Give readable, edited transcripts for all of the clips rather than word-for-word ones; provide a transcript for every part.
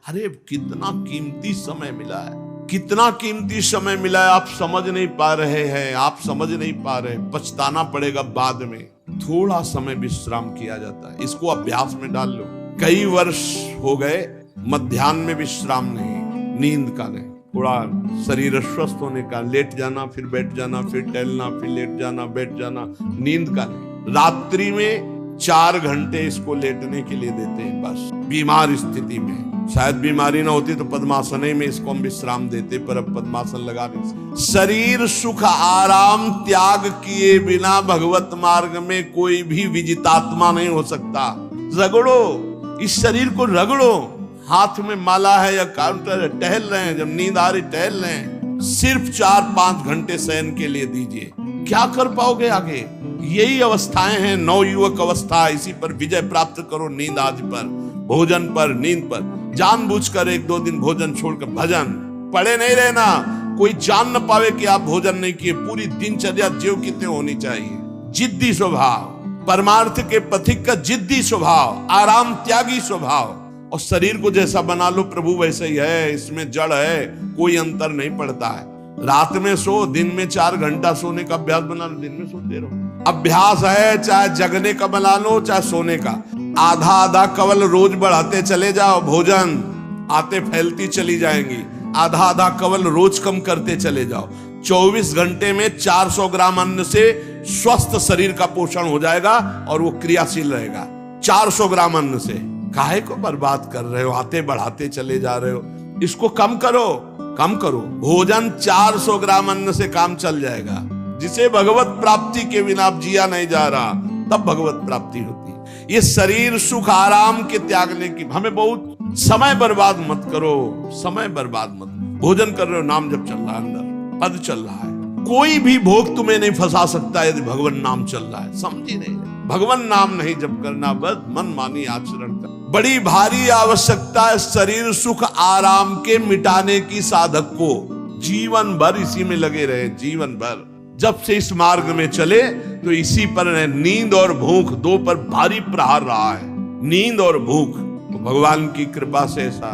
अरे कितना कीमती समय मिला है, कितना कीमती समय मिला है। आप समझ नहीं पा रहे हैं, आप समझ नहीं पा रहे, पछताना पड़ेगा बाद में। थोड़ा समय विश्राम किया जाता है, इसको अभ्यास में डाल लो। कई वर्ष हो गए मध्याह्न में विश्राम नहीं, नींद का नहीं, थोड़ा शरीर स्वस्थ होने का, लेट जाना फिर बैठ जाना, फिर टहलना, फिर लेट जाना बैठ जाना, नींद का नहीं। रात्रि में 4 घंटे इसको लेटने के लिए देते हैं बस। बीमार स्थिति में, शायद बीमारी ना होती तो पद्मासन में इसको हम विश्राम देते, पर अब पद्मासन लगा नहीं सकते। शरीर सुख आराम त्याग किए बिना भगवत मार्ग में कोई भी विजितात्मा नहीं हो सकता। रगड़ो, इस शरीर को रगड़ो। हाथ में माला है या काउंटर है, टहल रहे हैं, जब नींद आ रही टहल रहे हैं, सिर्फ 4-5 घंटे शयन के लिए दीजिए। क्या कर पाओगे आगे? यही अवस्थाएं हैं, नवयुवक अवस्था। इसी पर विजय प्राप्त करो। नींद आदि पर, भोजन पर, नींद पर जानबूझकर 1-2 दिन भोजन छोड़कर भजन पड़े नहीं रहना। कोई जान न पावे कि आप भोजन नहीं किए। पूरी दिनचर्या ज्यों की त्यों होनी चाहिए। जिद्दी स्वभाव, परमार्थ के पथिक का जिद्दी स्वभाव, आराम त्यागी स्वभाव। और शरीर को जैसा बना लो प्रभु वैसे ही है, इसमें जड़ है, कोई अंतर नहीं पड़ता है। रात में सो, दिन में 4 घंटा सोने का अभ्यास बना लो, दिन में सोते रहो। अभ्यास है, चाहे जगने का बना लो चाहे सोने का। आधा आधा कवल रोज बढ़ाते चले जाओ, भोजन आते फैलती चली जाएंगी। आधा आधा कवल रोज कम करते चले जाओ। 24 घंटे में 400 ग्राम अन्न से स्वस्थ शरीर का पोषण हो जाएगा और वो क्रियाशील रहेगा। 400 ग्राम अन्न से काहे को बर्बाद कर रहे हो? आते बढ़ाते चले जा रहे हो। इसको कम करो, कम करो। भोजन 400 ग्राम अन्न से काम चल जाएगा। जिसे भगवत प्राप्ति के बिना आप जिया नहीं जा रहा, तब भगवत प्राप्ति होती है। ये शरीर सुख आराम के त्यागने की, हमें बहुत समय बर्बाद मत करो, समय बर्बाद मत। भोजन कर रहे हो, नाम जब चल रहा है, अंदर पद चल रहा है, कोई भी भोग तुम्हें नहीं फंसा सकता यदि भगवान नाम चल रहा है। समझी नहीं? भगवान नाम नहीं जब करना, बस मन मानी आचरण कर। बड़ी भारी आवश्यकता है शरीर सुख आराम के मिटाने की साधक को। जीवन भर इसी में लगे रहे, जीवन भर। जब से इस मार्ग में चले तो इसी पर है। नींद और भूख 2 पर भारी प्रहार रहा है, नींद और भूख। तो भगवान की कृपा से ऐसा,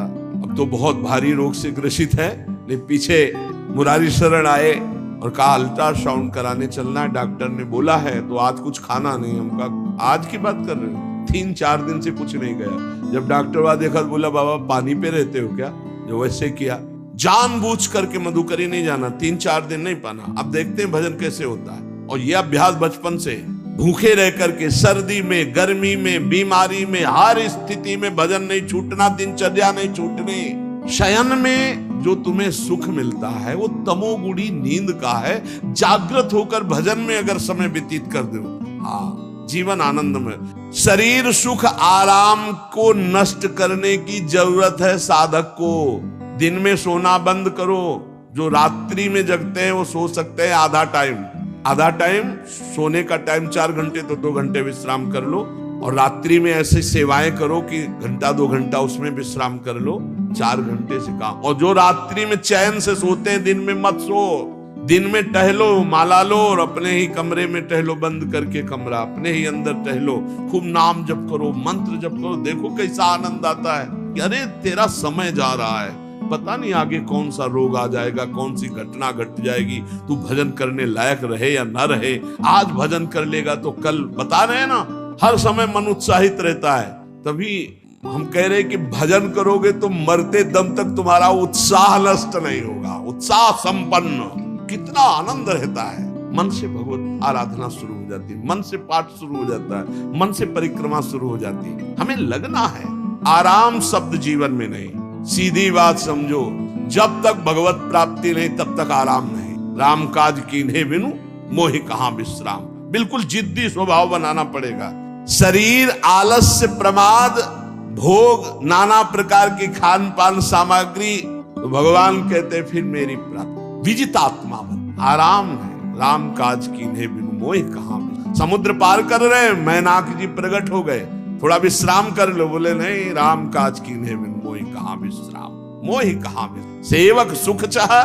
अब तो बहुत भारी रोग से ग्रसित है, लेकिन पीछे मुरारी शरण आए और कहा अल्ट्रासाउंड कराने चलना है। डॉक्टर ने बोला है तो आज कुछ खाना नहीं। हम कहा आज की बात कर रहे हो? 3-4 दिन से कुछ नहीं गया। जब डॉक्टर वहां देखा तो बोला बाबा पानी पे रहते हो क्या? जो वैसे किया, जानबूझ करके मधुकरी नहीं जाना, 3-4 दिन नहीं पाना। अब देखते हैं भजन कैसे होता है। और यह अभ्यास बचपन से, भूखे रह करके, सर्दी में, गर्मी में, बीमारी में, हर स्थिति में भजन नहीं छूटना, दिनचर्या नहीं छूटनी। शयन में जो तुम्हें सुख मिलता है वो तमोगुणी नींद का है। जागृत होकर भजन में अगर समय व्यतीत कर दो, हाँ, जीवन आनंद में। शरीर सुख आराम को नष्ट करने की जरूरत है साधक को। दिन में सोना बंद करो। जो रात्रि में जगते हैं वो सो सकते हैं आधा टाइम। सोने का टाइम 4 घंटे, तो 2 घंटे विश्राम कर लो। और रात्रि में ऐसी सेवाएं करो कि 1-2 घंटा उसमें विश्राम कर लो। 4 घंटे से काम। और जो रात्रि में चैन से सोते हैं, दिन में मत सो। दिन में टहलो, माला लो और अपने ही कमरे में टहलो, बंद करके कमरा, अपने ही अंदर टहलो। खूब नाम जप करो, मंत्र जप करो। देखो कैसा आनंद आता है कि अरे तेरा समय जा रहा है, पता नहीं आगे कौन सा रोग आ जाएगा, कौन सी घटना घट जाएगी। तू भजन करने लायक रहे या न रहे, आज भजन कर लेगा तो कल, बता रहे हैं ना, हर समय मन उत्साहित रहता है। तभी हम कह रहे हैं कि भजन करोगे तो मरते दम तक तुम्हारा उत्साह नष्ट नहीं होगा। उत्साह संपन्न, कितना आनंद रहता है। मन से भगवत आराधना शुरू हो जाती है, मन से पाठ शुरू हो जाता है, मन से परिक्रमा शुरू हो जाती है। हमें लगना है। आराम शब्द जीवन में नहीं। सीधी बात समझो, जब तक भगवत प्राप्ति नहीं तब तक आराम नहीं। राम काज कीन्हे बिनु मोहि कहां विश्राम। बिल्कुल जिद्दी स्वभाव बनाना पड़ेगा। शरीर आलस्य, प्रमाद, भोग, नाना प्रकार की खान पान सामग्री, तो भगवान कहते फिर मेरी प्राप्ति। विजितात्मा बन, आराम है। राम काज कीन्हे बिनु मोहि कहां। समुद्र पार कर रहे, मैनाक जी प्रकट हो गए, थोड़ा विश्राम कर लो। बोले नहीं, राम काज कीन्हे बिनु मोहि कहां विश्राम। मोहि कहां विश्राम। सेवक सुख चाह,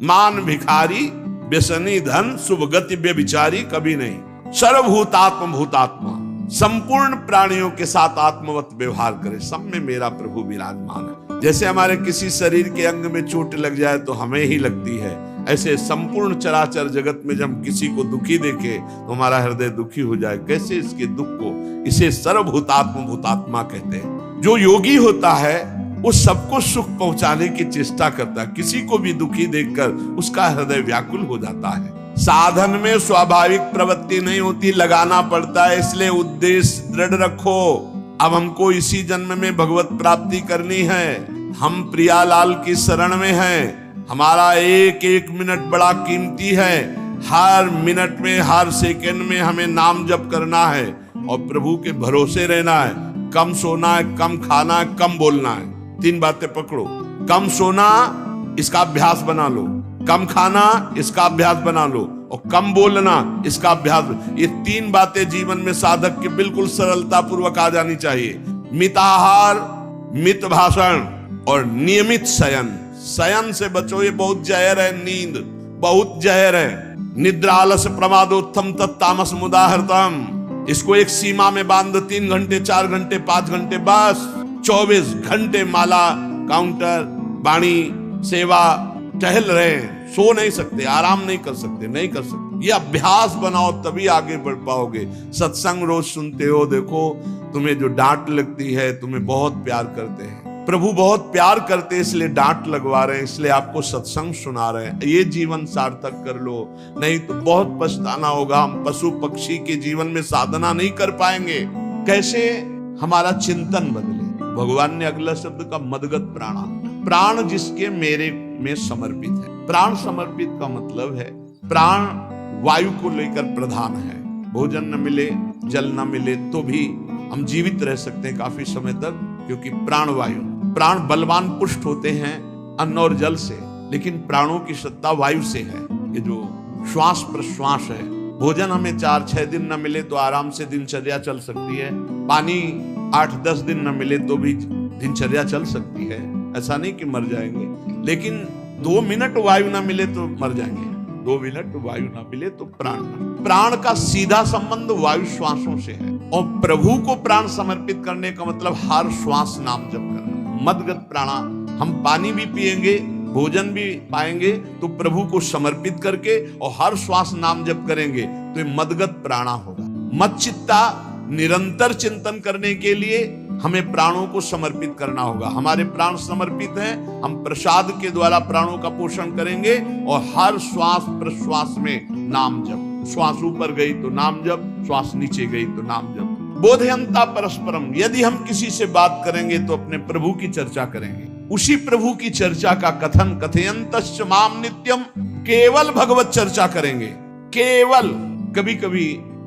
मान भिखारी, व्यसनी धन, शुभ गति व्यभिचारी, कभी नहीं। सर्वभूतात्म भूतात्मा, संपूर्ण प्राणियों के साथ आत्मवत व्यवहार करे। सब में मेरा प्रभु विराजमान है। जैसे हमारे किसी शरीर के अंग में चोट लग जाए तो हमें ही लगती है, ऐसे संपूर्ण चराचर जगत में जब हम किसी को दुखी देखे तो हमारा हृदय दुखी हो जाए। कैसे इसके दुख को, इसे सर्वभूतात्म भूतात्मा कहते हैं। जो योगी होता है वो सबको सुख पहुंचाने की चेष्टा करता है, किसी को भी दुखी देखकर उसका हृदय व्याकुल हो जाता है। साधन में स्वाभाविक प्रवृत्ति नहीं होती, लगाना पड़ता है, इसलिए उद्देश्य दृढ़ रखो। अब हमको इसी जन्म में भगवत प्राप्ति करनी है। हम प्रियालाल की शरण में हैं। हमारा एक एक मिनट बड़ा कीमती है। हर मिनट में, हर सेकंड में हमें नाम जप करना है और प्रभु के भरोसे रहना है। कम सोना है, कम खाना है, कम बोलना है। 3 बातें पकड़ो। कम सोना, इसका अभ्यास बना लो। कम खाना, इसका अभ्यास बना लो। और कम बोलना, इसका अभ्यास। ये 3 बातें जीवन में साधक के बिल्कुल सरलता पूर्वक आ जानी चाहिए। मिताहार, मित भाषण और नियमित शयन। शयन से बचो, ये बहुत जहर है। नींद बहुत जहर है। निद्रा आलस प्रमादोत्थम तत्तामस मुदाहृतम। इसको एक सीमा में बांध दो। 3 घंटे, 4 घंटे, 5 घंटे, बस 24 घंटे माला, काउंटर, वाणी, सेवा, टहल रहे। सो नहीं सकते, आराम नहीं कर सकते, नहीं कर सकते। ये अभ्यास बनाओ तभी आगे बढ़ पाओगे। सत्संग रोज सुनते हो, देखो तुम्हें जो डांट लगती है, तुम्हें बहुत प्यार करते हैं, प्रभु बहुत प्यार करते हैं, इसलिए डांट लगवा रहे हैं, इसलिए आपको सत्संग सुना रहे हैं। ये जीवन सार्थक कर लो, नहीं तो बहुत पछताना होगा। हम पशु पक्षी के जीवन में साधना नहीं कर पाएंगे। कैसे? हमारा चिंतन बदले। भगवान ने अगला शब्द का मदगत प्राणा, प्राण जिसके मेरे में समर्पित है। प्राण समर्पित का मतलब है प्राण वायु को लेकर प्रधान है। भोजन न मिले, जल न मिले तो भी हम जीवित रह सकते हैं काफी समय तक, क्योंकि प्राण वायु, प्राण बलवान पुष्ट होते हैं अन्न और जल से, लेकिन प्राणों की सत्ता वायु से है। ये जो श्वास प्रश्वास है। भोजन हमें 4-6 दिन न मिले तो आराम से दिनचर्या चल सकती है। पानी 8-10 दिन न मिले तो भी दिनचर्या चल सकती है। ऐसा नहीं कि मर जाएंगे, लेकिन 2 मिनट वायु ना मिले तो मर जाएंगे। 2 मिनट वायु ना मिले तो प्राण का सीधा संबंध वायु श्वासों से है। और प्रभु को प्राण समर्पित करने का मतलब हर श्वास नाम जप करना। मदगत प्राणा, हम पानी भी पिएंगे, भोजन भी पाएंगे तो प्रभु को समर्पित करके और हर श्वास नाम जप करेंगे तो ये मदगत प्राणा होगा। मत चित्ता, निरंतर चिंतन करने के लिए हमें प्राणों को समर्पित करना होगा। हमारे प्राण समर्पित हैं, हम प्रसाद के द्वारा प्राणों का पोषण करेंगे और हर श्वास प्रश्वास में नाम जप। श्वास ऊपर गई तो नाम जप, श्वास नीचे गई तो नाम जप। बोधयंता परस्परम, यदि हम किसी से बात करेंगे तो अपने प्रभु की चर्चा करेंगे। उसी प्रभु की चर्चा का कथन, कथयंतश्च माम नित्यम, केवल भगवत चर्चा करेंगे। केवल। कभी कभी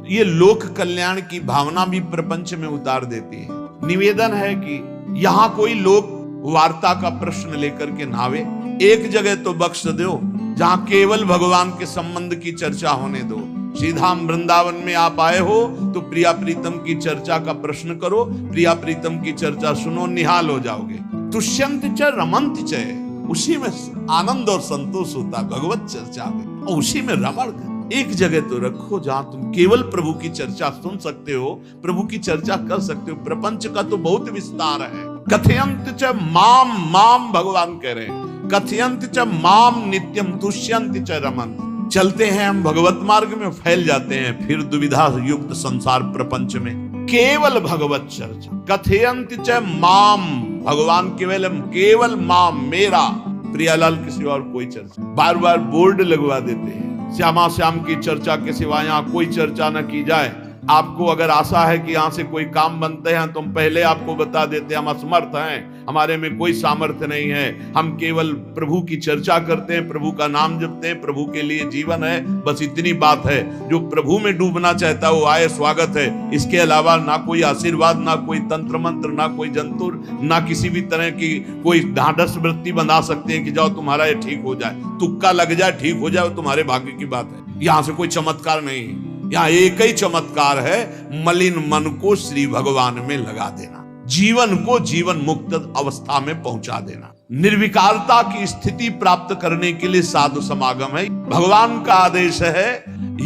ये लोक कल्याण की भावना भी प्रपंच में उतार देती है। निवेदन है कि यहाँ कोई लोक वार्ता का प्रश्न लेकर के नावे, एक जगह तो बख्श दो जहाँ केवल भगवान के संबंध की चर्चा होने दो। सीधा वृंदावन में आप आए हो तो प्रिया प्रीतम की चर्चा का प्रश्न करो, प्रिया प्रीतम की चर्चा सुनो, निहाल हो जाओगे। तुष्यंत च रमंत च, उसी में आनंद और संतोष होता है भगवत चर्चा में, और उसी में रमण कर। एक जगह तो रखो जहां तुम केवल प्रभु की चर्चा सुन सकते हो, प्रभु की चर्चा कर सकते हो। प्रपंच का तो बहुत विस्तार है। कथयंत च माम, माम भगवान कह रहे हैं, कथयंत च माम नित्यम तुष्यंत च रमंत। चलते हैं हम भगवत मार्ग में, फैल जाते हैं फिर दुविधा युक्त संसार प्रपंच में। केवल भगवत चर्चा। कथयंत च माम, भगवान केवल माम, मेरा। प्रियालाल के सिवा और कोई चर्चा। बार बार बोर्ड लगवा देते हैं, श्यामा श्याम की चर्चा के सिवा यहाँ कोई चर्चा न की जाए। आपको अगर आशा है कि यहाँ से कोई काम बनते हैं तो हम पहले आपको बता देते हैं हम असमर्थ हैं, हमारे में कोई सामर्थ्य नहीं है। हम केवल प्रभु की चर्चा करते हैं, प्रभु का नाम जपते हैं, प्रभु के लिए जीवन है, बस इतनी बात है। जो प्रभु में डूबना चाहता है वो आए, स्वागत है। इसके अलावा ना कोई आशीर्वाद, ना कोई तंत्र मंत्र, ना कोई जंतुर, ना किसी भी तरह की कोई ढांढस वृत्ति बना सकते हैं कि जाओ तुम्हारा ये ठीक हो जाए, तुक्का लग जाए, ठीक हो जाए, तुम्हारे भाग्य की बात है। यहाँ से कोई चमत्कार नहीं है। यहाँ एक ही चमत्कार है, मलिन मन को श्री भगवान में लगा देना, जीवन को जीवन मुक्त अवस्था में पहुंचा देना। निर्विकारता की स्थिति प्राप्त करने के लिए साधु समागम है। भगवान का आदेश है,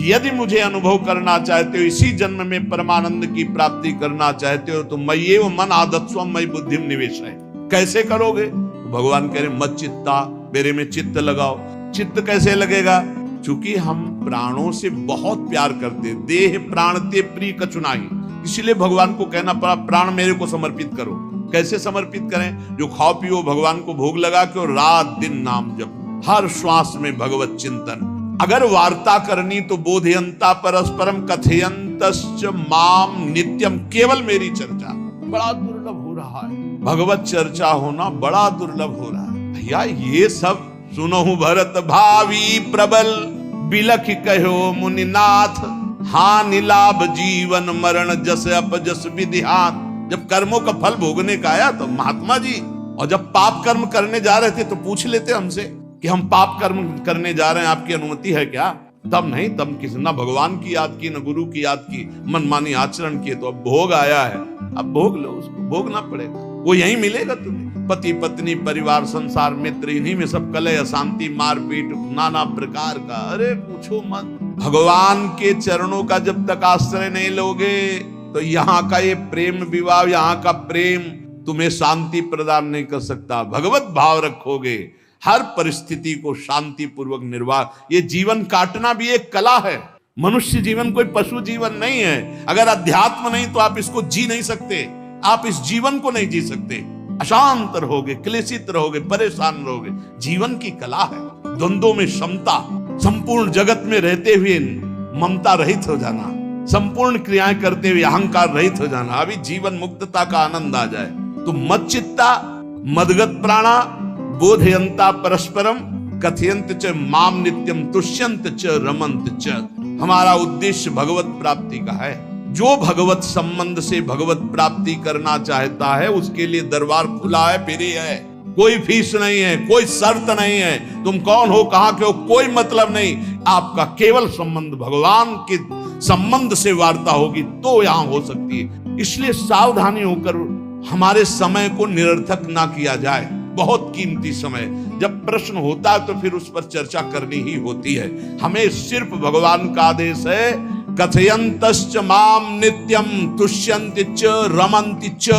यदि मुझे अनुभव करना चाहते हो, इसी जन्म में परमानंद की प्राप्ति करना चाहते हो तो मय्येव मन आदत्स्वम मयि बुद्धिम निवेशय। कैसे करोगे? भगवान कह रहे मत चित्ता, मेरे में चित्त लगाओ। चित्त कैसे लगेगा? चूंकि हम प्राणों से बहुत प्यार करते, देह प्राण ते प्रिय कछु नाही, इसलिए भगवान को कहना पड़ा प्राण मेरे को समर्पित करो। कैसे समर्पित करें? जो खाओ पियो भगवान को भोग लगा के और रात दिन नाम जप, हर श्वास में भगवत चिंतन। अगर वार्ता करनी तो बोधयंता परस्परम कथयंतश्च माम नित्यम, केवल मेरी चर्चा। बड़ा दुर्लभ हो रहा है, भगवत चर्चा होना बड़ा दुर्लभ हो रहा है भैया। ये सब सुनहु भरत भावी प्रबल, बिलख कहो मुनिनाथ, हानि लाभ जीवन मरण जस अपजस विधिहान। जब कर्मों का फल भोगने का आया तो महात्मा जी, और जब पाप कर्म करने जा रहे थे तो पूछ लेते हमसे कि हम पाप कर्म करने जा रहे हैं, आपकी अनुमति है क्या? तब नहीं, तब किसी न भगवान की याद की न गुरु की याद की, मनमानी आचरण किए। तो अब भोग आया है, अब भोग लो, उसको भोगना पड़ेगा, वो यहीं मिलेगा तुम्हें। पति पत्नी परिवार संसार मित्र, इन्हीं में सब कलह अशांति मारपीट नाना प्रकार का। अरे पूछो मत, भगवान के चरणों का जब तक आश्रय नहीं लोगे तो यहाँ का ये प्रेम विवाह, यहाँ का प्रेम तुम्हें शांति प्रदान नहीं कर सकता। भगवत भाव रखोगे, हर परिस्थिति को शांति पूर्वक निर्वाह। ये जीवन काटना भी एक कला है। मनुष्य जीवन कोई पशु जीवन नहीं है। अगर अध्यात्म नहीं तो आप इसको जी नहीं सकते, आप इस जीवन को नहीं जी सकते। अशांत रहोगे, क्लेशित रहोगे, परेशान रहोगे। जीवन की कला है द्वंद्वों में समता, संपूर्ण जगत में रहते हुए ममता रहित हो जाना, संपूर्ण क्रियाएं करते हुए अहंकार रहित हो जाना, अभी जीवन मुक्तता का आनंद आ जाए। तो मत चित्ता मदगत प्राणा बोधयंता परस्परम कथयंत च माम नित्यम तुष्यंत च रमंत च। हमारा उद्देश्य भगवत प्राप्ति का है। जो भगवत संबंध से भगवत प्राप्ति करना चाहता है उसके लिए दरबार खुला है, फ्री है, कोई फीस नहीं है, कोई शर्त नहीं है। तुम कौन हो, कहां के हो, कोई मतलब नहीं। आपका केवल संबंध भगवान के संबंध से वार्ता होगी तो यहां हो सकती है। इसलिए सावधानी होकर हमारे समय को निरर्थक ना किया जाए। बहुत कीमती समय, जब प्रश्न होता है तो फिर उस पर चर्चा करनी ही होती है। हमें सिर्फ भगवान का आदेश है, कथयंतश्च माम नित्यम तुष्यन्ति च रमन्ति च।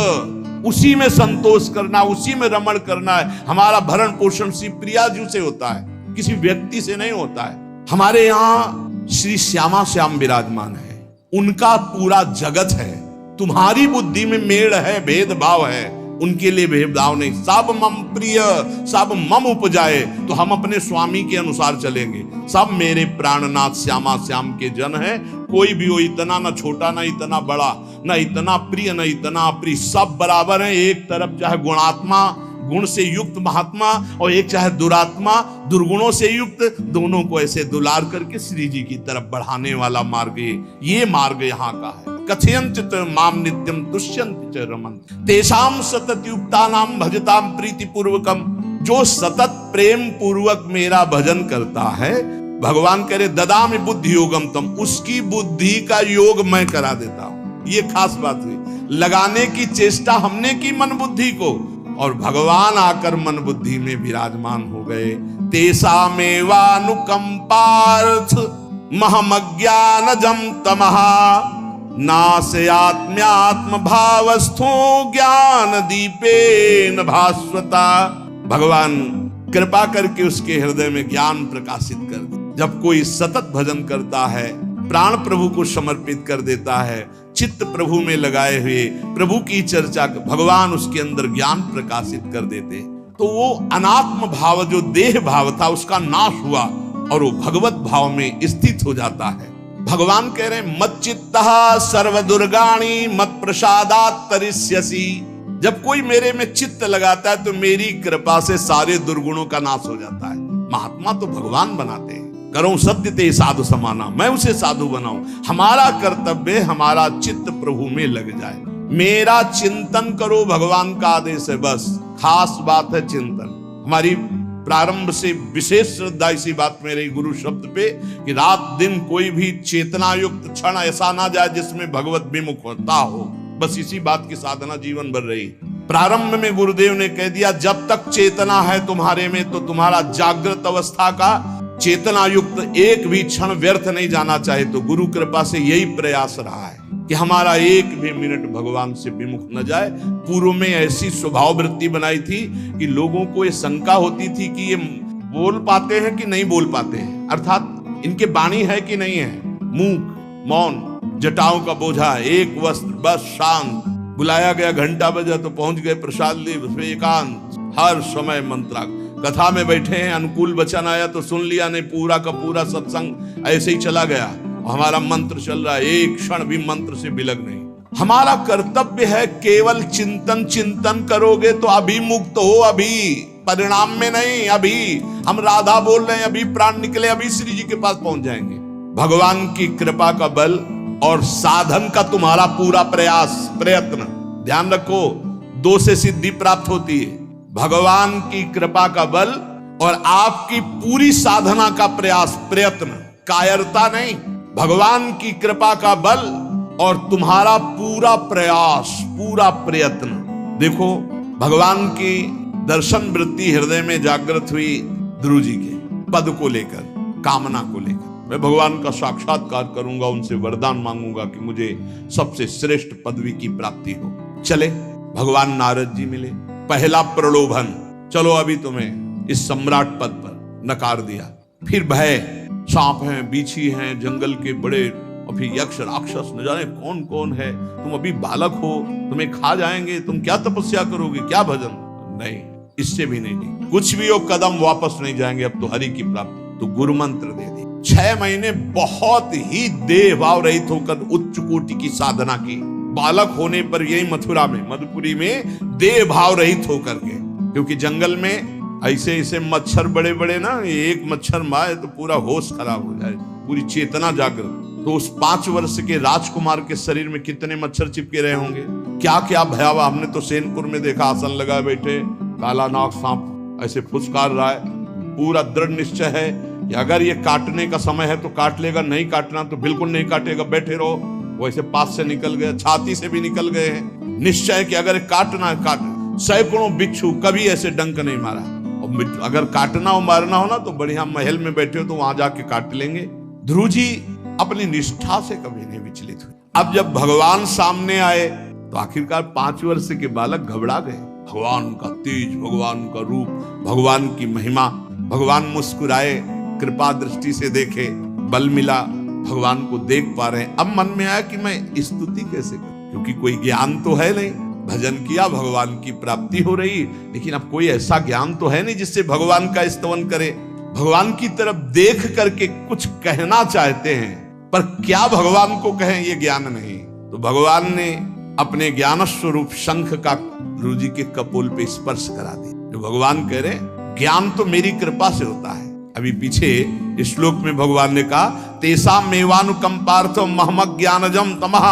उसी में संतोष करना, उसी में रमण करना है। हमारा भरण पोषण श्री प्रिया जी से होता है, किसी व्यक्ति से नहीं होता है। हमारे यहाँ श्री श्यामा श्याम विराजमान है, उनका पूरा जगत है। तुम्हारी बुद्धि में मेड़ है, भेदभाव है, उनके लिए भेदभाव नहीं। सब मम प्रिय सब मम उपजाए, तो हम अपने स्वामी के अनुसार चलेंगे। सब मेरे प्राणनाथ श्यामा श्याम के जन है। कोई भी हो, इतना ना छोटा ना इतना बड़ा, ना इतना प्रिय ना इतना अप्रिय, सब बराबर है। एक तरफ चाहे गुणात्मा, गुण से युक्त महात्मा, और एक चाहे दुरात्मा, दुर्गुणों से युक्त, दोनों को ऐसे दुलार करके श्री जी की तरफ बढ़ाने वाला मार्ग ये मार्ग यहाँ का है। कथयंत माम नित्यम तुष्यन्ति च रमन्ति तेषां सतत युक्तानां भजतां प्रीति पूर्वकम। जो सतत प्रेम पूर्वक मेरा भजन करता है, भगवान करे ददामि बुद्धि योगम तम, उसकी बुद्धि का योग मैं करा देता हूं। ये खास बात हुई, लगाने की चेष्टा हमने की मन बुद्धि को, और भगवान आकर मन बुद्धि में विराजमान हो गए। तेषामेवानुकंपार्थ महमज्ञानजं तमः नाशयात्म्यात्म भावस्थो ज्ञान दीपेन भास्वता। भगवान कृपा करके उसके हृदय में ज्ञान प्रकाशित कर दे। जब कोई सतत भजन करता है, प्राण प्रभु को समर्पित कर देता है, चित्त प्रभु में लगाए हुए प्रभु की चर्चा, भगवान उसके अंदर ज्ञान प्रकाशित कर देते, तो वो अनात्म भाव जो देह भाव था उसका नाश हुआ और वो भगवत भाव में स्थित हो जाता है। भगवान कह रहे हैं मत चित्तः सर्व दुर्गाणी मत प्रसादात् तरिष्यसि। जब कोई मेरे में चित्त लगाता है तो मेरी कृपा से सारे दुर्गुणों का नाश हो जाता है। महात्मा तो भगवान बनाते हैं। करो सत्य ते साधु समाना, मैं उसे साधु बनाऊं। हमारा कर्तव्य, हमारा चित्त प्रभु में लग जाए। मेरा चिंतन करो, भगवान का आदेश है, बस खास बात है चिंतन। हमारी प्रारंभ से विशेष श्रद्धा इसी बात में रही गुरु शब्द पे कि रात दिन कोई भी चेतना युक्त क्षण ऐसा ना जाए जिसमें भगवत विमुख होता हो। बस इसी बात की साधना जीवन भर रही। प्रारंभ में गुरुदेव ने कह दिया जब तक चेतना है तुम्हारे में तो तुम्हारा जागृत अवस्था का चेतना युक्त एक भी क्षण व्यर्थ नहीं जाना चाहिए। तो गुरु कृपा से यही प्रयास रहा है। कि हमारा एक भी मिनट भगवान से विमुख न जाए। पूर्व में ऐसी स्वभाव वृत्ति बनाई थी कि लोगों को ये शंका होती थी कि ये बोल पाते हैं कि नहीं बोल पाते हैं, अर्थात इनके वाणी है कि नहीं है। मूक, मौन, जटाओं का बोझा, एक वस्त्र, बस शांत। बुलाया गया, घंटा बजा तो पहुंच गए, प्रसाद ली, उसमें एकांत, हर समय मंत्रा। कथा में बैठे हैं, अनुकूल वचन आया तो सुन लिया, नहीं पूरा का पूरा सत्संग ऐसे ही चला गया। हमारा मंत्र चल रहा है, एक क्षण भी मंत्र से बिलग नहीं। हमारा कर्तव्य है केवल चिंतन। चिंतन करोगे तो अभी मुक्त हो, अभी, परिणाम में नहीं। अभी हम राधा बोल रहे हैं, अभी प्राण निकले, अभी श्री जी के पास पहुंच जाएंगे। भगवान की कृपा का बल और साधन का तुम्हारा पूरा प्रयास, प्रयत्न। ध्यान रखो, दो से सिद्धि प्राप्त होती है, भगवान की कृपा का बल और आपकी पूरी साधना का प्रयास, प्रयत्न, कायरता नहीं। भगवान की कृपा का बल और तुम्हारा पूरा प्रयास, पूरा प्रयत्न। देखो, भगवान की दर्शन वृत्ति हृदय में जागृत हुई ध्रुव जी के पद को लेकर, कामना को लेकर। मैं भगवान का साक्षात्कार करूंगा, उनसे वरदान मांगूंगा कि मुझे सबसे श्रेष्ठ पदवी की प्राप्ति हो। चले, भगवान नारद जी मिले। पहला प्रलोभन, चलो अभी तुम्हें इस सम्राट पद पर नकार दिया। फिर भय, सांप हैं, बीछी हैं, जंगल के बड़े, और फिर यक्ष राक्षस, न जाने कौन कौन है। तुम अभी बालक हो, तुम्हें खा जाएंगे, तुम क्या तपस्या करोगे, क्या भजन? नहीं, इससे भी नहीं, कुछ भी हो, कदम वापस नहीं जाएंगे, अब तो हरि की प्राप्ति। तो गुरु मंत्र दे दी। 6 महीने बहुत ही देह भाव रहित होकर उच्च कोटि की साधना की। बालक होने पर यही मथुरा में, मधुपुरी में देह भाव रहित होकर के, क्योंकि जंगल में ऐसे ऐसे मच्छर बड़े बड़े ना, एक मच्छर मारे तो पूरा होश खराब हो जाए, पूरी चेतना जागृत। तो उस 5 वर्ष के राजकुमार के शरीर में कितने मच्छर चिपके रहे होंगे, क्या क्या भयावह। हमने तो सेनपुर में देखा, आसन लगाए बैठे, काला नाग सांप ऐसे फुसकार रहा है। पूरा दृढ़ निश्चय है कि अगर ये काटने का समय है तो काट लेगा, नहीं काटना तो बिल्कुल नहीं काटेगा, बैठे रहो। वैसे पास से निकल गए, छाती से भी निकल गए हैं। निश्चय कि अगर काटना है काट। सैकड़ों बिच्छू कभी ऐसे डंक नहीं मारा। और अगर काटना हो, मारना हो ना, तो बढ़िया महल में बैठे हो तो वहां जाके काट लेंगे। ध्रुव जी अपनी निष्ठा से कभी नहीं विचलित हुए। अब जब भगवान सामने आए तो आखिरकार 5 वर्ष के बालक घबरा गए। भगवान का तेज, भगवान का रूप, भगवान की महिमा। भगवान मुस्कुराए, कृपा दृष्टि से देखे, बल मिला, भगवान को देख पा रहे हैं। अब मन में आया कि मैं स्तुति कैसे करूं, क्योंकि कोई ज्ञान तो है नहीं। भजन किया, भगवान की प्राप्ति हो रही, लेकिन अब कोई ऐसा ज्ञान तो है नहीं जिससे भगवान का स्तवन करे। भगवान की तरफ देख करके कुछ कहना चाहते हैं, पर क्या भगवान को कहें ये ज्ञान नहीं। तो भगवान ने अपने ज्ञान स्वरूप शंख का ध्रुव जी के कपोल पे स्पर्श करा दिया। जो भगवान कह रहे, ज्ञान तो मेरी कृपा से होता है। अभी पीछे इस श्लोक में भगवान ने कहा, तेसा मेवानुकंपार्थो महमक ज्ञानजम तमः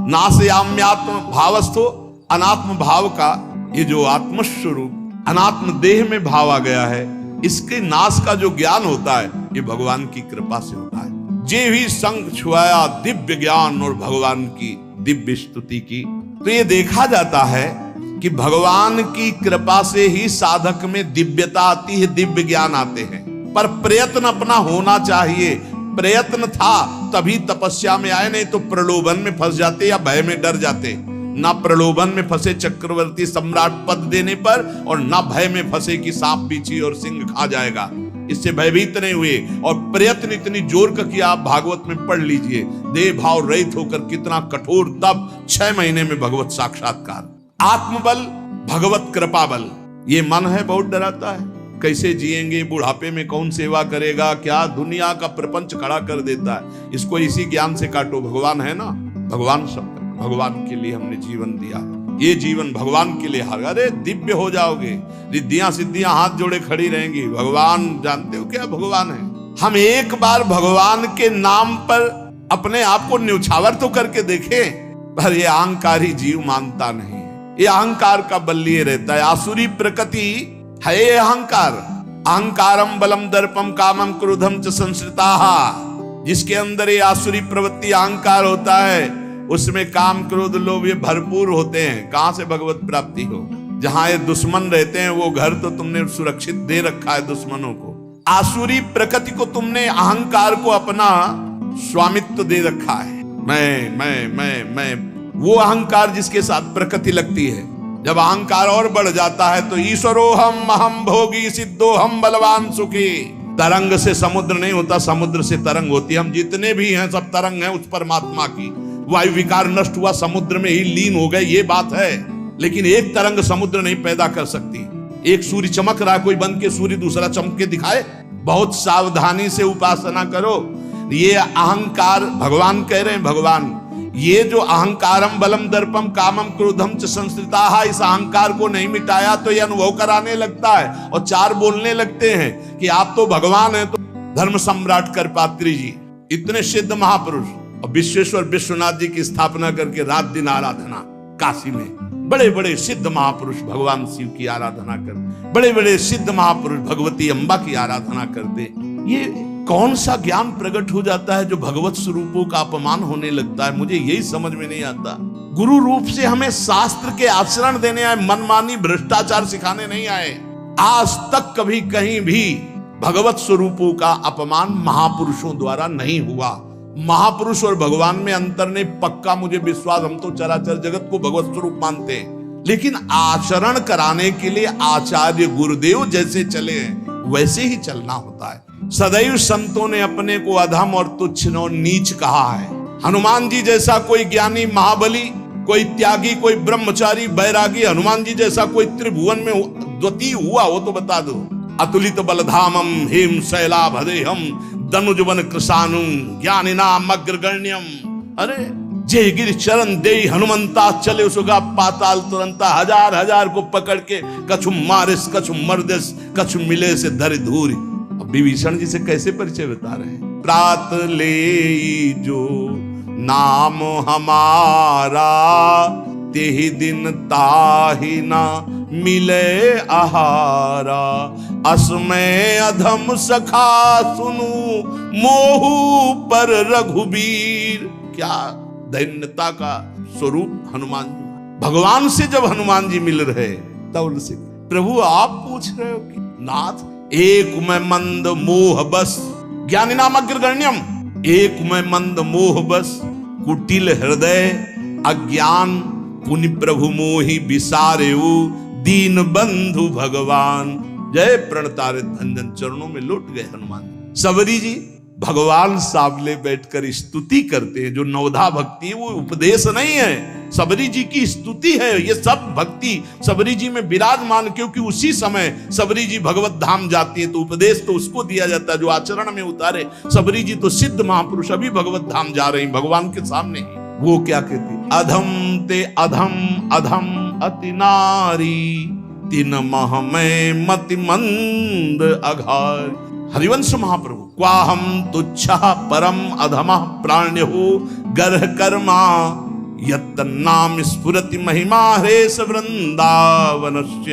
नाशयाम्यात्म भावस्थो। अनात्म भाव का ये जो आत्मस्वरूप, अनात्म देह में भाव आ गया है, इसके नाश का जो ज्ञान होता है ये भगवान की कृपा से होता है। जे भी संग छुआया दिव्य ज्ञान और भगवान की दिव्य स्तुति की। तो ये देखा जाता है कि भगवान की कृपा से ही साधक में दिव्यता आती है, दिव्य ज्ञान आते हैं। पर प्रयत्न अपना होना चाहिए। प्रयत्न था तभी तपस्या में आए, नहीं तो प्रलोभन में फंस जाते या भय में डर जाते। ना प्रलोभन में फंसे चक्रवर्ती सम्राट पद देने पर, और ना भय में फंसे कि सांप बीछी और सिंह खा जाएगा। इससे भयभीत नहीं हुए और प्रयत्न इतनी जोर का किया। आप भागवत में पढ़ लीजिए, देह भाव रहित होकर कितना कठोर तप, 6 महीने में भगवत साक्षात्कार। आत्मबल, भगवत कृपा बल। ये मन है बहुत डराता है, कैसे जिएंगे, बुढ़ापे में कौन सेवा करेगा, क्या दुनिया का प्रपंच खड़ा कर देता है। इसको इसी ज्ञान से काटो। भगवान है ना, भगवान सब, भगवान के लिए हमने जीवन दिया, ये जीवन भगवान के लिए। अरे दिव्य हो जाओगे, रिद्धियां सिद्धियां हाथ जोड़े खड़ी रहेंगी। भगवान जानते हो क्या भगवान है। हम एक बार भगवान के नाम पर अपने आप को न्यौछावर तो करके देखें, पर ये अहंकारी जीव मानता नहीं। ये अहंकार का बल लिए रहता है। आसुरी प्रकृति है ये अहंकार। अहंकारम बलम दर्पम कामम क्रोधम च संश्रिताः। जिसके अंदर ये आसुरी प्रवृत्ति अहंकार होता है, उसमें काम क्रोध लोभ ये भरपूर होते हैं। कहां से भगवत प्राप्ति हो। जहां ये दुश्मन रहते हैं वो घर तो तुमने सुरक्षित दे रखा है दुश्मनों को। आसुरी प्रकृति को तुमने, अहंकार को अपना स्वामित्व दे रखा है। मैं, वो अहंकार जिसके साथ प्रकृति लगती है। जब अहंकार और बढ़ जाता है तो ईश्वरोहम अहम भोगी सिद्धोहम बलवान सुखी। तरंग से समुद्र नहीं होता, समुद्र से तरंग होती है। हम जितने भी हैं सब तरंग हैं उस परमात्मा की। वायु विकार नष्ट हुआ, समुद्र में ही लीन हो गए, ये बात है। लेकिन एक तरंग समुद्र नहीं पैदा कर सकती। एक सूर्य चमक रहा, कोई बन के सूर्य दूसरा चमक के दिखाए? बहुत सावधानी से उपासना करो। ये अहंकार, भगवान कह रहे हैं, भगवान ये जो अहंकारम बलम दर्पम कामम क्रोधम च संस्कृता, इस अहंकार को नहीं मिटाया तो ये अनुभव कराने लगता है और चार बोलने लगते हैं कि आप तो भगवान हैं। तो धर्म सम्राट करपात्री जी इतने सिद्ध महापुरुष और विश्वेश्वर विश्वनाथ जी की स्थापना करके रात दिन आराधना, काशी में बड़े बड़े सिद्ध महापुरुष भगवान शिव की आराधना करते, बड़े बड़े सिद्ध महापुरुष भगवती अम्बा की आराधना करते। ये कौन सा ज्ञान प्रकट हो जाता है जो भगवत स्वरूपों का अपमान होने लगता है? मुझे यही समझ में नहीं आता। गुरु रूप से हमें शास्त्र के आचरण देने आए, मनमानी भ्रष्टाचार सिखाने नहीं आए। आज तक कभी कहीं भी भगवत स्वरूपों का अपमान महापुरुषों द्वारा नहीं हुआ। महापुरुष और भगवान में अंतर नहीं, पक्का मुझे विश्वास। हम तो चराचर जगत को भगवत स्वरूप मानते हैं, लेकिन आचरण कराने के लिए आचार्य गुरुदेव जैसे चले हैं वैसे ही चलना होता है। सदैव संतों ने अपने को अधम और तुच्छ और नीच कहा है। हनुमान जी जैसा कोई ज्ञानी महाबली, कोई त्यागी, कोई ब्रह्मचारी बैरागी, हनुमान जी जैसा कोई त्रिभुवन में द्वितीय हुआ हो तो बता दो। अतुलित बलधामम हेम शैलाभदेहम दनुजवन कृशानुम ज्ञानिनाम अग्रगण्यम। अरे जय गिर चरण दे हनुमंता चले सुगा पाताल तुरंता। हजार हजार को पकड़ के कछु मारिस कछु मर्दिस कछु मिले से धरि धूरी। विभीषण जी से कैसे परिचय बता रहे हैं? प्रात ले जो नाम हमारा तेहि दिन ताहि ना मिले आहारा। असमय अधम सखा सुनु मोहु पर रघुबीर। क्या दैन्यता का स्वरूप हनुमान जी। भगवान से जब हनुमान जी मिल रहे तब उनसे प्रभु आप पूछ रहे हो कि नाथ एक में मंद मोह बस ज्ञानी नाम अग्रगण्यम। एक में मंद मोह बस कुटिल हृदय अज्ञान पुनि प्रभु मोहि विसारेऊ दीन बंधु भगवान। जय प्रणतारित भंजन चरणों में लौट गए हनुमान। सबरी जी भगवान सामने बैठकर स्तुति करते हैं। जो नवधा भक्ति है वो उपदेश नहीं है, सबरी जी की स्तुति है। ये सब भक्ति सबरी जी में विराजमान, क्योंकि उसी समय सबरी जी भगवत धाम जाती है तो उपदेश तो उसको दिया जाता है जो आचरण में उतारे। सबरी जी तो सिद्ध महापुरुष अभी भगवत धाम जा रही भगवान के सामने। वो क्या कहती? अधम ते अधम अधम अति नारी तीन मह में मति मंद अघार। हरिवंश महाप्रभु क्वाहम तुच्छा परम अधमः प्राण्यो गर्ह कर्मा यत्तन्नाम स्फुरति महिमा हरेश वृंदावनस्य।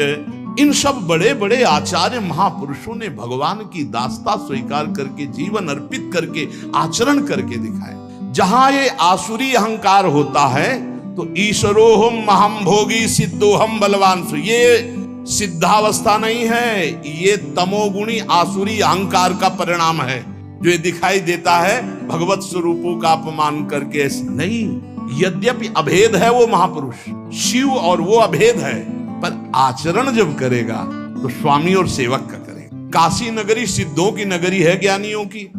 इन सब बड़े बड़े आचार्य महापुरुषों ने भगवान की दास्ता स्वीकार करके जीवन अर्पित करके आचरण करके दिखाए। जहां ये आसुरी अहंकार होता है तो ईश्वरोहम महम भोगी सिद्धोहम बलवान। ये सिद्धावस्था नहीं है, ये तमोगुणी आसुरी अहंकार का परिणाम है जो ये दिखाई देता है भगवत स्वरूपों का अपमान करके। नहीं, यद्यपि अभेद है वो महापुरुष शिव और वो अभेद है, पर आचरण जब करेगा तो स्वामी और सेवक का करेगा। काशी नगरी सिद्धों की नगरी है, ज्ञानियों की।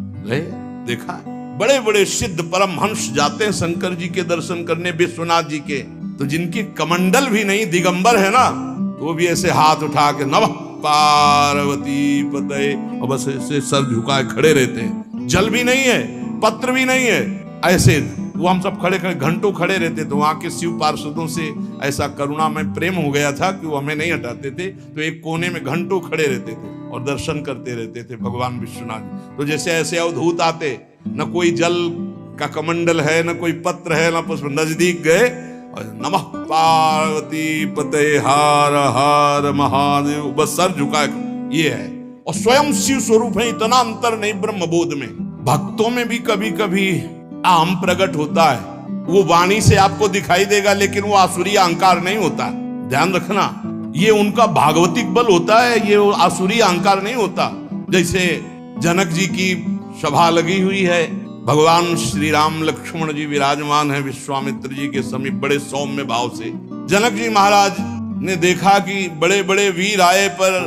देखा बड़े बड़े सिद्ध परमहंस जाते हैं शंकर जी के दर्शन करने, विश्वनाथ जी के, तो जिनकी कमंडल भी नहीं दिगंबर है ना, वो भी ऐसे हाथ उठा के नमः पार्वती पते और बस ऐसे सर झुकाए खड़े रहते हैं। जल भी नहीं है, पत्र भी नहीं है, ऐसे वो हम सब खड़े खड़े घंटों खड़े रहते। तो वहां के शिव पार्षदों से ऐसा करुणा में प्रेम हो गया था कि वो हमें नहीं हटाते थे, तो एक कोने में घंटों खड़े रहते थे और दर्शन करते रहते थे भगवान विश्वनाथ। तो जैसे ऐसे अवधूत आते, न कोई जल का कमंडल है, न कोई पत्र है, न पुष्प, नजदीक गए और नमः पार्वती पते हार हार महादेव, बस सर झुका। ये है, और स्वयं शिव स्वरूप है, इतना अंतर नहीं ब्रह्म बोध में। भक्तों में भी कभी कभी आम प्रकट होता है, वो वाणी से आपको दिखाई देगा, लेकिन वो आसुरी अहंकार नहीं होता। ध्यान रखना, ये उनका भागवतिक बल होता है, ये आसुरी अहंकार नहीं होता। जैसे जनक जी की सभा लगी हुई है, भगवान श्री राम लक्ष्मण जी विराजमान है विश्वामित्र जी के समीप बड़े सौम्य भाव से। जनक जी महाराज ने देखा कि बड़े बड़े वीर आए पर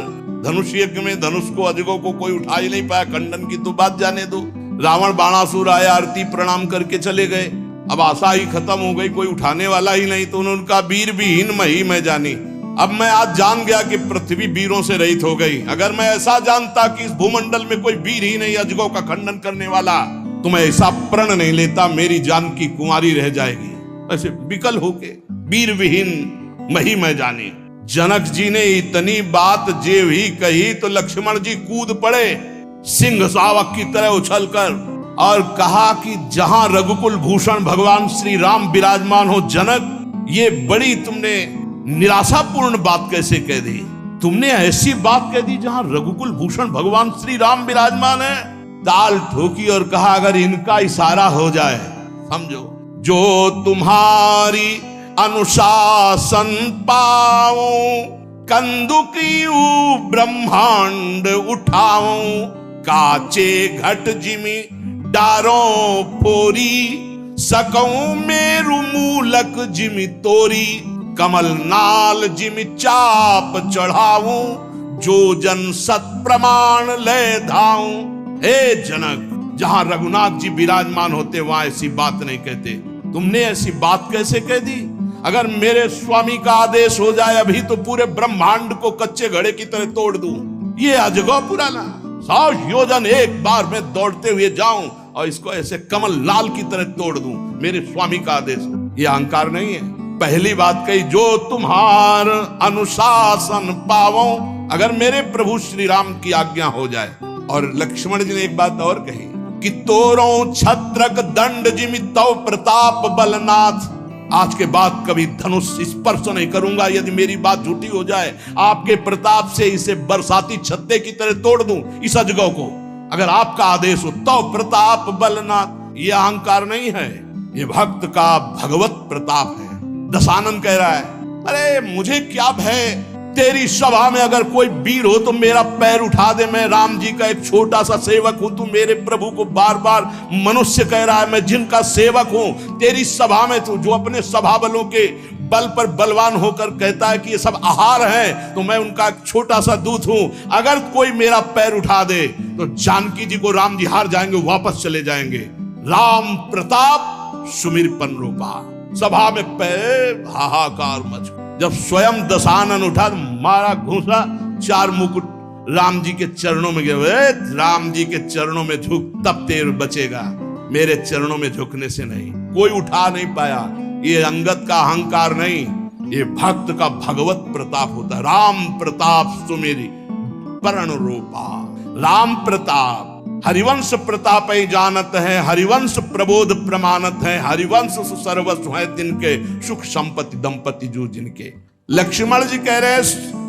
धनुष यज्ञ में धनुष को अजगों को कोई उठा ही नहीं पाया, खंडन की तो बात जाने दो। रावण बाणासुर आया, आरती प्रणाम करके चले गए। अब आशा ही खत्म हो गई, कोई उठाने वाला ही नहीं। तो उन्होंने कहा वीर विहीन मही मैं जानी। अब मैं आज जान गया कि पृथ्वी वीरों से रहित हो गई। अगर मैं ऐसा जानता कि इस भूमंडल में कोई वीर ही नहीं अजगों का खंडन करने वाला, तो मैं ऐसा प्रण नहीं लेता, मेरी जान की कुंवारी रह जाएगी। ऐसे विकल होके वीर विहीन मही मैं जानी। जनक जी ने इतनी बात जे भी कही तो लक्ष्मण जी कूद पड़े सिंह शावक की तरह उछलकर और कहा कि जहां रघुकुल भूषण भगवान श्री राम विराजमान हो जनक, ये बड़ी तुमने निराशापूर्ण बात कैसे कह दी? तुमने ऐसी बात कह दी जहां रघुकुल भूषण भगवान श्री राम विराजमान है। ताल ठोकी और कहा अगर इनका इशारा हो जाए, समझो, जो तुम्हारी अनुशासन पाऊं, कंदुकियू ब्रह्मांड उठाऊं, काचे घट जिमी डारों फोरी, सकऊं मेरु मूलक जिमी तोरी, कमल नाल जिमी चाप चढ़ाऊं, जो जन सत प्रमाण ले धाऊं। हे जनक, जहां रघुनाथ जी विराजमान होते वहां ऐसी बात नहीं कहते। तुमने ऐसी बात कैसे कह दी? अगर मेरे स्वामी का आदेश हो जाए अभी तो पूरे ब्रह्मांड को कच्चे घड़े की तरह तोड़ दूं। ये अजगौ पुराना 100 योजन एक बार में दौड़ते हुए जाऊं और इसको ऐसे कमल लाल की तरह तोड़ दूं, मेरे स्वामी का आदेश। ये अहंकार नहीं है। पहली बात कही, जो तुम्हार अनुशासन पावो, अगर मेरे प्रभु श्री राम की आज्ञा हो जाए। और लक्ष्मण जी ने एक बात और कही कि तोरों छत्रक दंड जिमि तव प्रताप बलनाथ। आज के बाद कभी धनुष स्पर्श नहीं करूंगा यदि मेरी बात झूठी हो जाए। आपके प्रताप से इसे बरसाती छत्ते की तरह तोड़ दूं इस अजगौ को, अगर आपका आदेश हो। तव प्रताप बलनाथ, ये अहंकार नहीं है, ये भक्त का भगवत प्रताप है। दशानन कह रहा है, अरे मुझे क्या भय, तेरी सभा में अगर कोई वीर हो तो मेरा पैर उठा दे। मैं राम जी का एक छोटा सा सेवक हूं, तू मेरे प्रभु को बार बार मनुष्य कह रहा है, मैं जिनका सेवक हूं। तेरी सभा में तू जो अपने सभा बलों के बल पर बलवान होकर कहता है कि ये सब आहार है, तो मैं उनका एक छोटा सा दूत हूं। अगर कोई मेरा पैर उठा दे तो जानकी जी को राम जी हार जाएंगे, वापस चले जाएंगे। राम प्रताप सुमिरपन रूपा। सभा में पैर हाहाकार मच। जब स्वयं दशानन उठा तो मारा घूसा, 4 मुकुट राम जी के चरणों में गए। राम जी के चरणों में झुक, तब तेर बचेगा, मेरे चरणों में झुकने से नहीं। कोई उठा नहीं पाया। ये अंगत का अहंकार नहीं, ये भक्त का भगवत प्रताप होता है। राम प्रताप सुमेरी परण रूपा। राम प्रताप हरिवंश प्रताप जानत है, हरिवंश प्रबोध प्रमाणत है, हरिवंश सर्वस्व है तिनके, सुख संपत्ति दंपति जो जिनके। लक्ष्मण जी कह रहे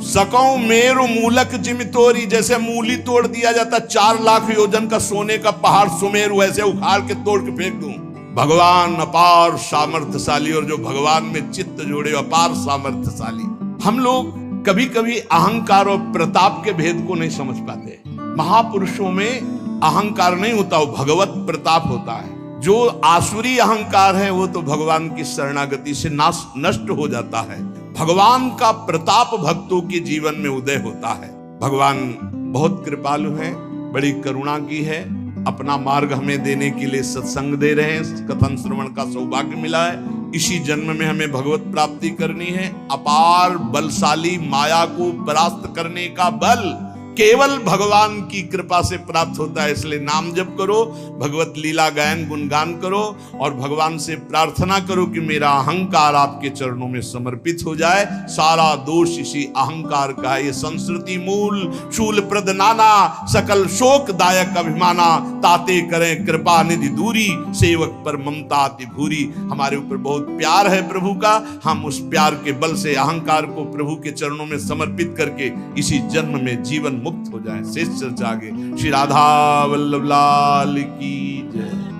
सकौ मेरु मूलक जिमि तोरी, जैसे मूली तोड़ दिया जाता 4 लाख योजन का सोने का पहाड़ सुमेरु, ऐसे उखाड़ के तोड़ के फेंक दूं। भगवान अपार सामर्थ्यशाली, और जो भगवान में चित्त जोड़े अपार सामर्थ्यशाली। हम लोग कभी कभी अहंकार और प्रताप के भेद को नहीं समझ पाते। महापुरुषों में अहंकार नहीं होता, वो भगवत प्रताप होता है। जो आसुरी अहंकार है वो तो भगवान की शरणागति से नष्ट हो जाता है। भगवान का प्रताप भक्तों के जीवन में उदय होता है। भगवान बहुत कृपालु है, बड़ी करुणा की है। अपना मार्ग हमें देने के लिए सत्संग दे रहे हैं, कथन श्रवण का सौभाग्य मिला है। इसी जन्म में हमें भगवत प्राप्ति करनी है। अपार बलशाली माया को परास्त करने का बल केवल भगवान की कृपा से प्राप्त होता है। इसलिए नाम जप करो, भगवत लीला गायन गुणगान करो और भगवान से प्रार्थना करो कि मेरा अहंकार आपके चरणों में समर्पित हो जाए। सारा दोष इसी अहंकार का है। ये संस्कृति मूल शूल प्रद नाना, सकल शोक दायक अभिमाना, ताते करें कृपा निधि दूरी, सेवक पर ममता अति भूरी। हमारे ऊपर बहुत प्यार है प्रभु का, हम उस प्यार के बल से अहंकार को प्रभु के चरणों में समर्पित करके इसी जन्म में जीवन मुक्त हो जाए। शेष चर्चा आगे। श्री राधा वल्लभ लाल की जय।